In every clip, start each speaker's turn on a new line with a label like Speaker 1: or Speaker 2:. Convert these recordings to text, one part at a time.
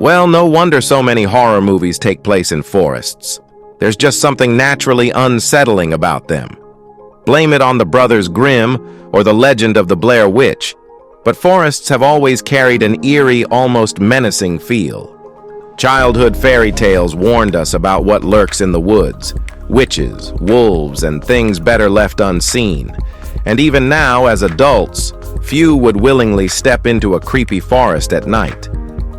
Speaker 1: Well, no wonder so many horror movies take place in forests. There's just something naturally unsettling about them. Blame it on the Brothers Grimm or the legend of the Blair Witch, but forests have always carried an eerie, almost menacing feel. Childhood fairy tales warned us about what lurks in the woods: witches, wolves, and things better left unseen. And even now, as adults, few would willingly step into a creepy forest at night.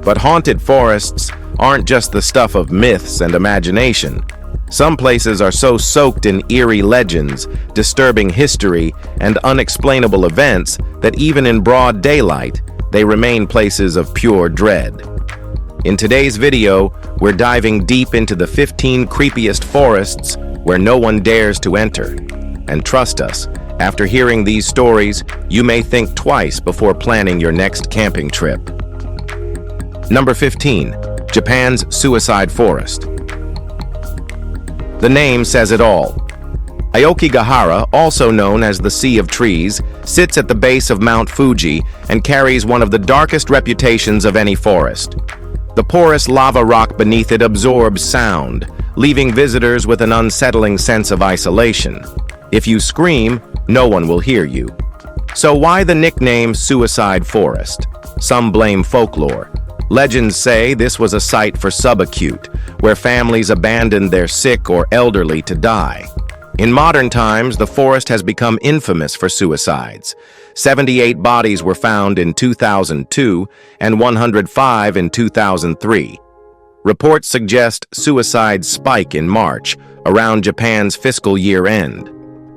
Speaker 1: But haunted forests aren't just the stuff of myths and imagination. Some places are so soaked in eerie legends, disturbing history, and unexplainable events that even in broad daylight, they remain places of pure dread. In today's video, we're diving deep into the 15 creepiest forests where no one dares to enter. And trust us, after hearing these stories, you may think twice before planning your next camping trip. Number 15. Japan's Suicide Forest. The name says it all. Aokigahara, also known as the Sea of Trees, sits at the base of Mount Fuji and carries one of the darkest reputations of any forest. The porous lava rock beneath it absorbs sound, leaving visitors with an unsettling sense of isolation. If you scream, no one will hear you. So why the nickname Suicide Forest? Some blame folklore. Legends say this was a site for subacute, where families abandoned their sick or elderly to die. In modern times, the forest has become infamous for suicides. 78 bodies were found in 2002 and 105 in 2003. Reports suggest suicides spike in March, around Japan's fiscal year end.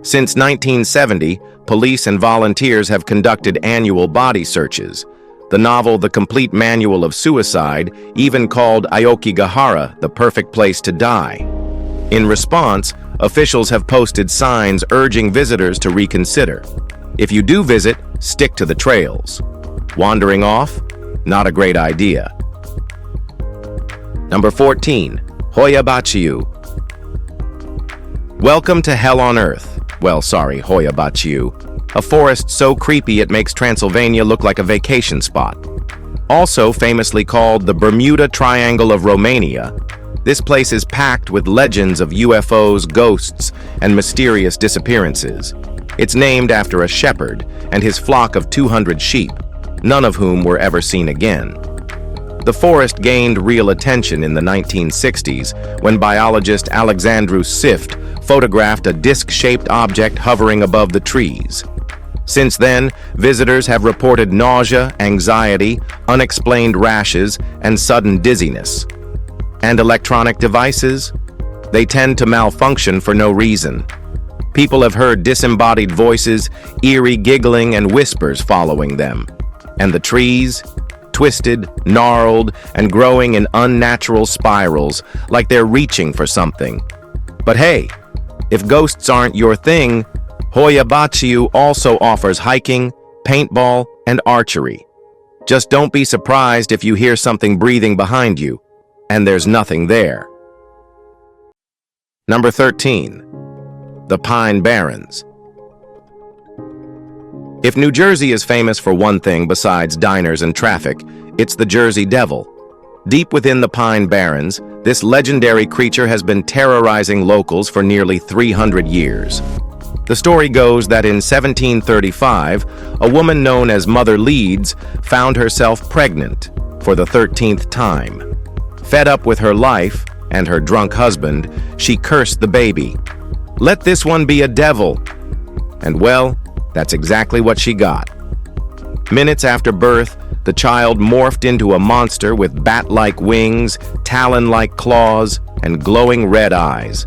Speaker 1: Since 1970, police and volunteers have conducted annual body searches. The novel The Complete Manual of Suicide even called Aokigahara the perfect place to die. In response, officials have posted signs urging visitors to reconsider. If you do visit, stick to the trails. Wandering off? Not a great idea. Number 14. Hoia Baciu. Welcome to Hell on Earth. Well, sorry, Hoia Baciu. A forest so creepy it makes Transylvania look like a vacation spot. Also famously called the Bermuda Triangle of Romania, this place is packed with legends of UFOs, ghosts, and mysterious disappearances. It's named after a shepherd and his flock of 200 sheep, none of whom were ever seen again. The forest gained real attention in the 1960s when biologist Alexandru Sift photographed a disc-shaped object hovering above the trees. Since then, visitors have reported nausea, anxiety, unexplained rashes, and sudden dizziness. And electronic devices? They tend to malfunction for no reason. People have heard disembodied voices, eerie giggling, and whispers following them. And the trees? Twisted, gnarled, and growing in unnatural spirals, like they're reaching for something. But hey, if ghosts aren't your thing, Hoia Baciu also offers hiking, paintball, and archery. Just don't be surprised if you hear something breathing behind you, and there's nothing there. Number 13. The Pine Barrens. If New Jersey is famous for one thing besides diners and traffic, it's the Jersey Devil. Deep within the Pine Barrens, this legendary creature has been terrorizing locals for nearly 300 years. The story goes that in 1735, a woman known as Mother Leeds found herself pregnant for the 13th time. Fed up with her life and her drunk husband, she cursed the baby. "Let this one be a devil." And well, that's exactly what she got. Minutes after birth, the child morphed into a monster with bat-like wings, talon-like claws, and glowing red eyes.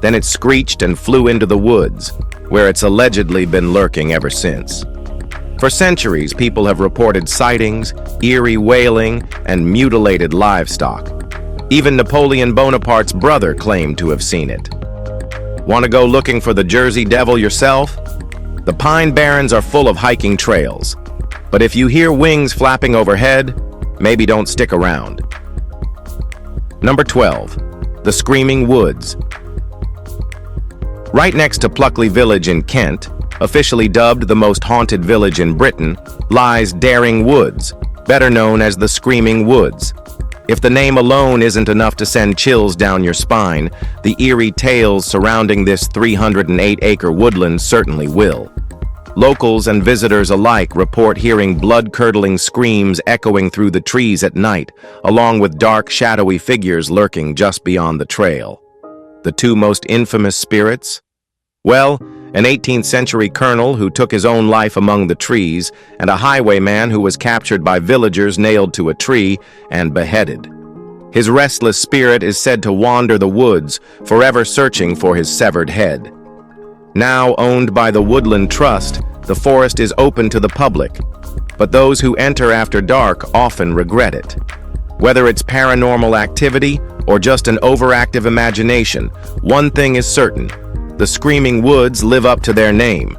Speaker 1: Then it screeched and flew into the woods, where it's allegedly been lurking ever since. For centuries, people have reported sightings, eerie wailing, and mutilated livestock. Even Napoleon Bonaparte's brother claimed to have seen it. Want to go looking for the Jersey Devil yourself? The Pine Barrens are full of hiking trails, but if you hear wings flapping overhead, maybe don't stick around. Number 12. The Screaming Woods. Right next to Pluckley Village in Kent, officially dubbed the most haunted village in Britain, lies Daring Woods, better known as the Screaming Woods. If the name alone isn't enough to send chills down your spine, the eerie tales surrounding this 308-acre woodland certainly will. Locals and visitors alike report hearing blood-curdling screams echoing through the trees at night, along with dark, shadowy figures lurking just beyond the trail. The two most infamous spirits? Well, an 18th century colonel who took his own life among the trees, and a highwayman who was captured by villagers nailed to a tree and beheaded. His restless spirit is said to wander the woods, forever searching for his severed head. Now owned by the Woodland Trust, the forest is open to the public, but those who enter after dark often regret it. Whether it's paranormal activity or just an overactive imagination, one thing is certain: the Screaming Woods live up to their name.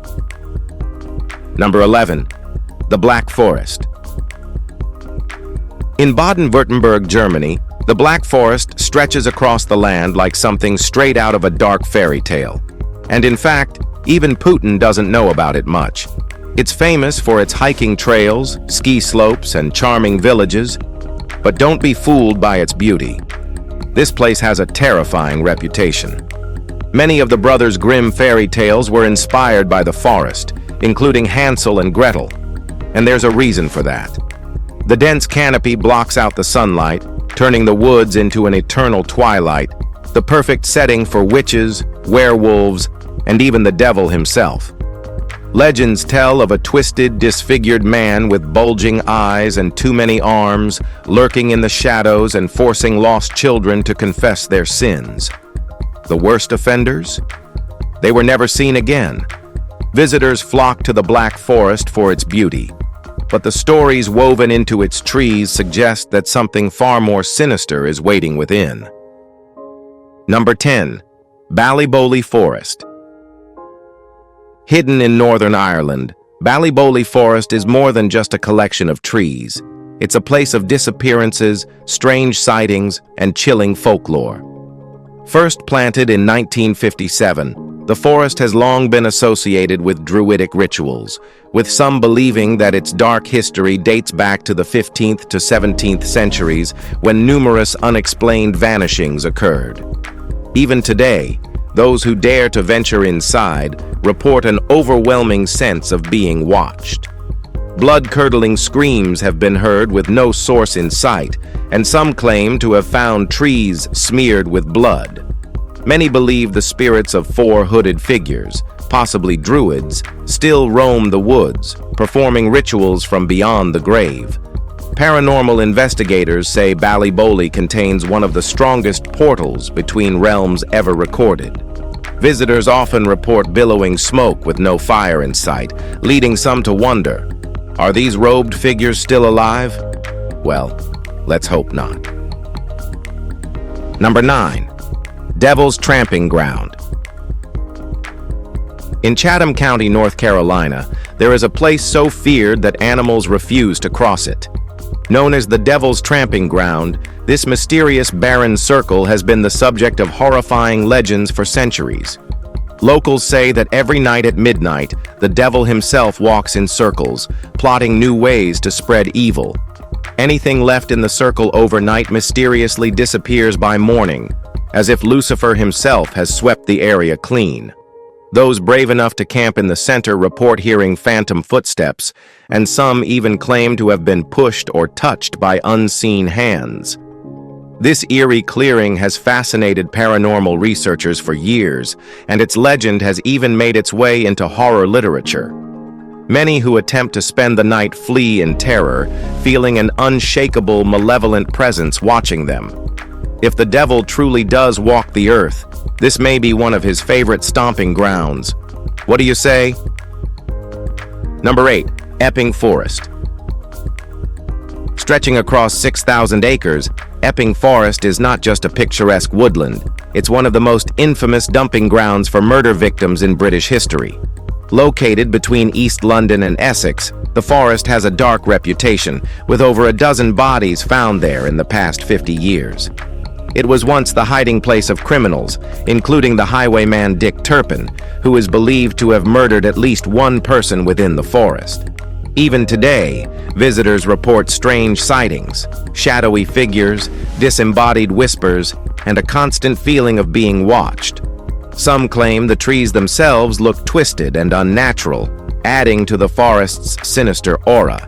Speaker 1: Number 11. The Black Forest. In Baden-Württemberg, Germany, the Black Forest stretches across the land like something straight out of a dark fairy tale. And in fact, even Putin doesn't know about it much. It's famous for its hiking trails, ski slopes, and charming villages, but don't be fooled by its beauty. This place has a terrifying reputation. Many of the Brothers Grimm fairy tales were inspired by the forest, including Hansel and Gretel, and there's a reason for that. The dense canopy blocks out the sunlight, turning the woods into an eternal twilight, the perfect setting for witches, werewolves, and even the devil himself. Legends tell of a twisted, disfigured man with bulging eyes and too many arms, lurking in the shadows and forcing lost children to confess their sins. The worst offenders? They were never seen again. Visitors flock to the Black Forest for its beauty, but the stories woven into its trees suggest that something far more sinister is waiting within. Number 10. Ballyboli Forest. Hidden in Northern Ireland, Ballyboli Forest is more than just a collection of trees. It's a place of disappearances, strange sightings, and chilling folklore. First planted in 1957, the forest has long been associated with druidic rituals, with some believing that its dark history dates back to the 15th to 17th centuries when numerous unexplained vanishings occurred. Even today, those who dare to venture inside report an overwhelming sense of being watched. Blood-curdling screams have been heard with no source in sight, and some claim to have found trees smeared with blood. Many believe the spirits of four hooded figures, possibly druids, still roam the woods, performing rituals from beyond the grave. Paranormal investigators say Ballyboli contains one of the strongest portals between realms ever recorded. Visitors often report billowing smoke with no fire in sight, leading some to wonder, are these robed figures still alive? Well, let's hope not. Number 9. Devil's Tramping Ground. In Chatham County, North Carolina, there is a place so feared that animals refuse to cross it. Known as the Devil's Tramping Ground, this mysterious barren circle has been the subject of horrifying legends for centuries. Locals say that every night at midnight, the devil himself walks in circles, plotting new ways to spread evil. Anything left in the circle overnight mysteriously disappears by morning, as if Lucifer himself has swept the area clean. Those brave enough to camp in the center report hearing phantom footsteps, and some even claim to have been pushed or touched by unseen hands. This eerie clearing has fascinated paranormal researchers for years, and its legend has even made its way into horror literature. Many who attempt to spend the night flee in terror, feeling an unshakable, malevolent presence watching them. If the devil truly does walk the earth, this may be one of his favorite stomping grounds. What do you say? Number 8. Epping Forest. Stretching across 6,000 acres, Epping Forest is not just a picturesque woodland. It's one of the most infamous dumping grounds for murder victims in British history. Located between East London and Essex, the forest has a dark reputation, with over a dozen bodies found there in the past 50 years. It was once the hiding place of criminals, including the highwayman Dick Turpin, who is believed to have murdered at least one person within the forest. Even today, visitors report strange sightings, shadowy figures, disembodied whispers, and a constant feeling of being watched. Some claim the trees themselves look twisted and unnatural, adding to the forest's sinister aura.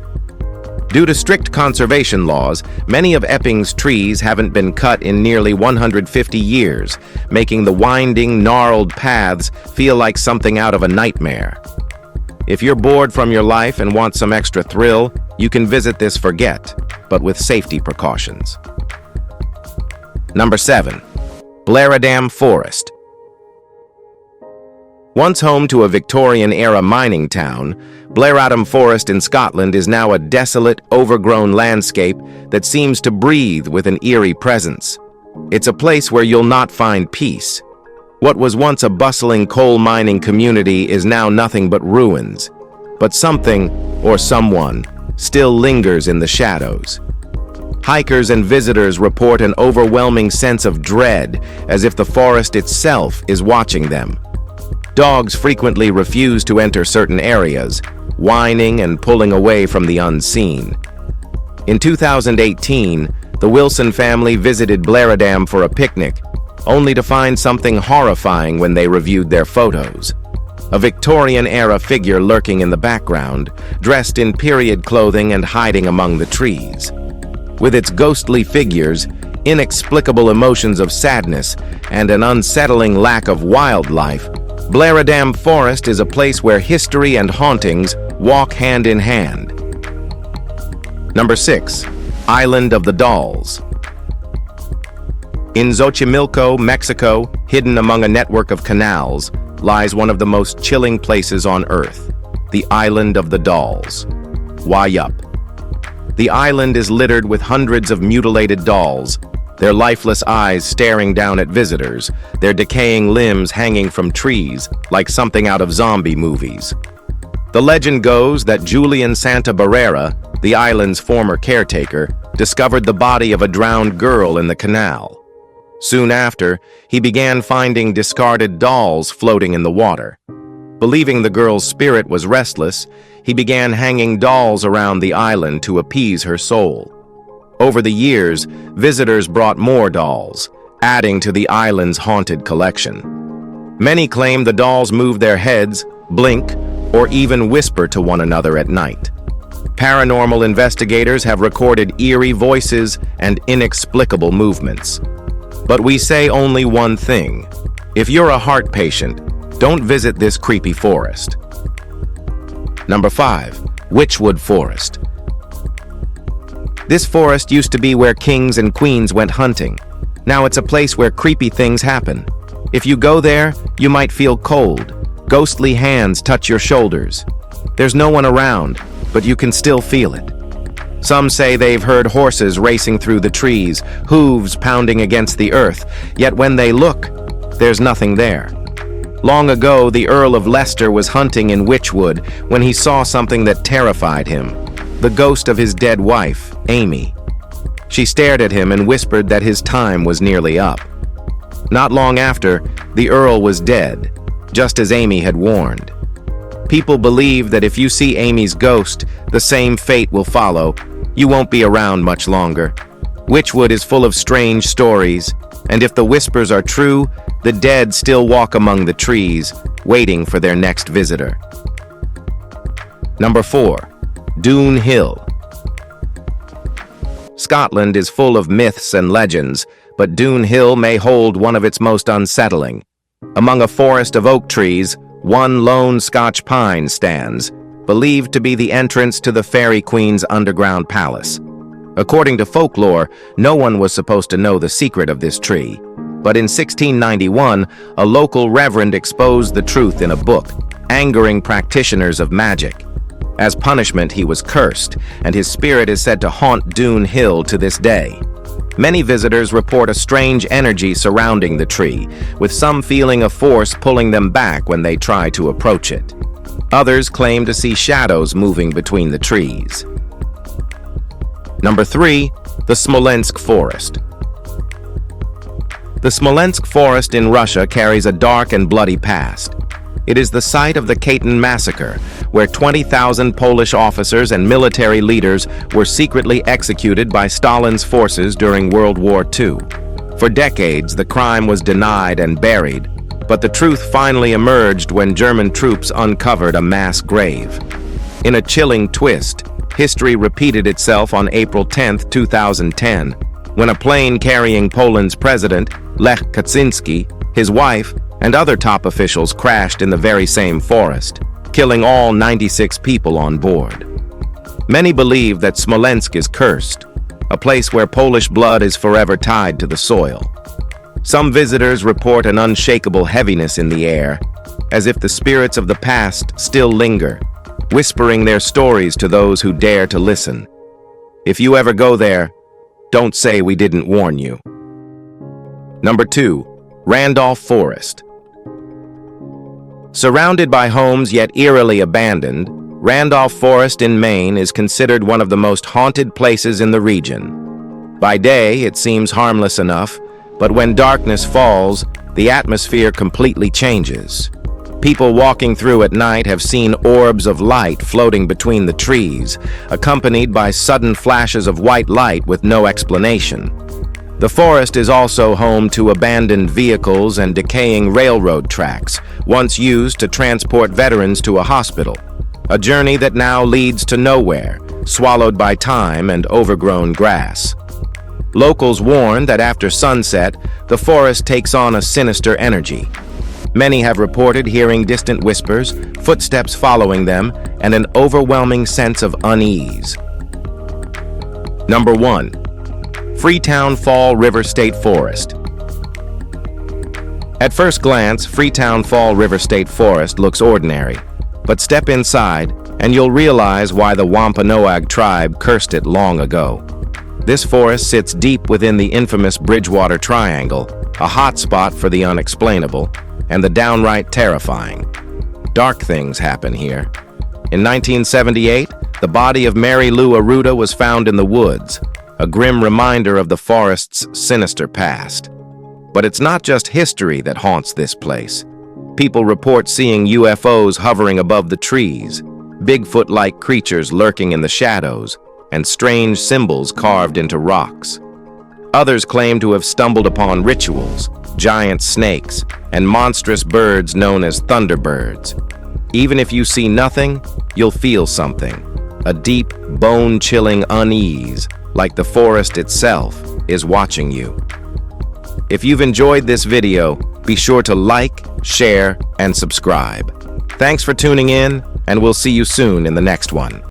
Speaker 1: Due to strict conservation laws, many of Epping's trees haven't been cut in nearly 150 years, making the winding, gnarled paths feel like something out of a nightmare. If you're bored from your life and want some extra thrill, you can visit this forget, but with safety precautions. Number 7. Blaradam Forest. Once home to a Victorian-era mining town, Blaradam Forest in Scotland is now a desolate, overgrown landscape that seems to breathe with an eerie presence. It's a place where you'll not find peace. What was once a bustling coal mining community is now nothing but ruins. But something, or someone, still lingers in the shadows. Hikers and visitors report an overwhelming sense of dread, as if the forest itself is watching them. Dogs frequently refuse to enter certain areas, whining and pulling away from the unseen. In 2018, the Wilson family visited Blaradam for a picnic, only to find something horrifying when they reviewed their photos. A Victorian-era figure lurking in the background, dressed in period clothing and hiding among the trees. With its ghostly figures, inexplicable emotions of sadness, and an unsettling lack of wildlife, Blaradam Forest is a place where history and hauntings walk hand in hand. Number 6. Island of the Dolls. In Xochimilco, Mexico, hidden among a network of canals, lies one of the most chilling places on Earth, the Island of the Dolls. Why up? The island is littered with hundreds of mutilated dolls, their lifeless eyes staring down at visitors, their decaying limbs hanging from trees like something out of zombie movies. The legend goes that Julian Santa Barrera, the island's former caretaker, discovered the body of a drowned girl in the canal. Soon after, he began finding discarded dolls floating in the water. Believing the girl's spirit was restless, he began hanging dolls around the island to appease her soul. Over the years, visitors brought more dolls, adding to the island's haunted collection. Many claim the dolls move their heads, blink, or even whisper to one another at night. Paranormal investigators have recorded eerie voices and inexplicable movements. But we say only one thing. If you're a heart patient, don't visit this creepy forest. Number 5. Witchwood Forest. This forest used to be where kings and queens went hunting. Now it's a place where creepy things happen. If you go there, you might feel cold. Ghostly hands touch your shoulders. There's no one around, but you can still feel it. Some say they've heard horses racing through the trees, hooves pounding against the earth, yet when they look, there's nothing there. Long ago, the Earl of Leicester was hunting in Witchwood when he saw something that terrified him, the ghost of his dead wife, Amy. She stared at him and whispered that his time was nearly up. Not long after, the Earl was dead, just as Amy had warned. People believe that if you see Amy's ghost, the same fate will follow. You won't be around much longer. Witchwood is full of strange stories, and if the whispers are true, the dead still walk among the trees, waiting for their next visitor. Number 4. Doon Hill. Scotland is full of myths and legends, but Doon Hill may hold one of its most unsettling. Among a forest of oak trees, one lone Scotch pine stands, believed to be the entrance to the Fairy Queen's underground palace. According to folklore, no one was supposed to know the secret of this tree. But in 1691, a local reverend exposed the truth in a book, angering practitioners of magic. As punishment, he was cursed, and his spirit is said to haunt Doon Hill to this day. Many visitors report a strange energy surrounding the tree, with some feeling of force pulling them back when they try to approach it. Others claim to see shadows moving between the trees. Number 3. The Smolensk Forest. The Smolensk Forest in Russia carries a dark and bloody past. It is the site of the Katyn massacre, where 20,000 Polish officers and military leaders were secretly executed by Stalin's forces during World War II. For decades, the crime was denied and buried, but the truth finally emerged when German troops uncovered a mass grave. In a chilling twist, history repeated itself on April 10, 2010, when a plane carrying Poland's president, Lech Kaczynski, his wife, and other top officials crashed in the very same forest, killing all 96 people on board. Many believe that Smolensk is cursed, a place where Polish blood is forever tied to the soil. Some visitors report an unshakable heaviness in the air, as if the spirits of the past still linger, whispering their stories to those who dare to listen. If you ever go there, don't say we didn't warn you. Number 2. Randolph Forest. Surrounded by homes yet eerily abandoned, Randolph Forest in Maine is considered one of the most haunted places in the region. By day, it seems harmless enough, but when darkness falls, the atmosphere completely changes. People walking through at night have seen orbs of light floating between the trees, accompanied by sudden flashes of white light with no explanation. The forest is also home to abandoned vehicles and decaying railroad tracks, once used to transport veterans to a hospital. A journey that now leads to nowhere, swallowed by time and overgrown grass. Locals warn that after sunset, the forest takes on a sinister energy. Many have reported hearing distant whispers, footsteps following them, and an overwhelming sense of unease. Number 1. Freetown Fall River State Forest. At first glance, Freetown Fall River State Forest looks ordinary, but step inside and you'll realize why the Wampanoag tribe cursed it long ago. This forest sits deep within the infamous Bridgewater Triangle, a hotspot for the unexplainable and the downright terrifying. Dark things happen here. In 1978, the body of Mary Lou Arruda was found in the woods, a grim reminder of the forest's sinister past. But it's not just history that haunts this place. People report seeing UFOs hovering above the trees, Bigfoot-like creatures lurking in the shadows, and strange symbols carved into rocks. Others claim to have stumbled upon rituals, giant snakes, and monstrous birds known as thunderbirds. Even if you see nothing, you'll feel something, a deep, bone-chilling unease, like the forest itself is watching you. If you've enjoyed this video, be sure to like, share, and subscribe. Thanks for tuning in, and we'll see you soon in the next one.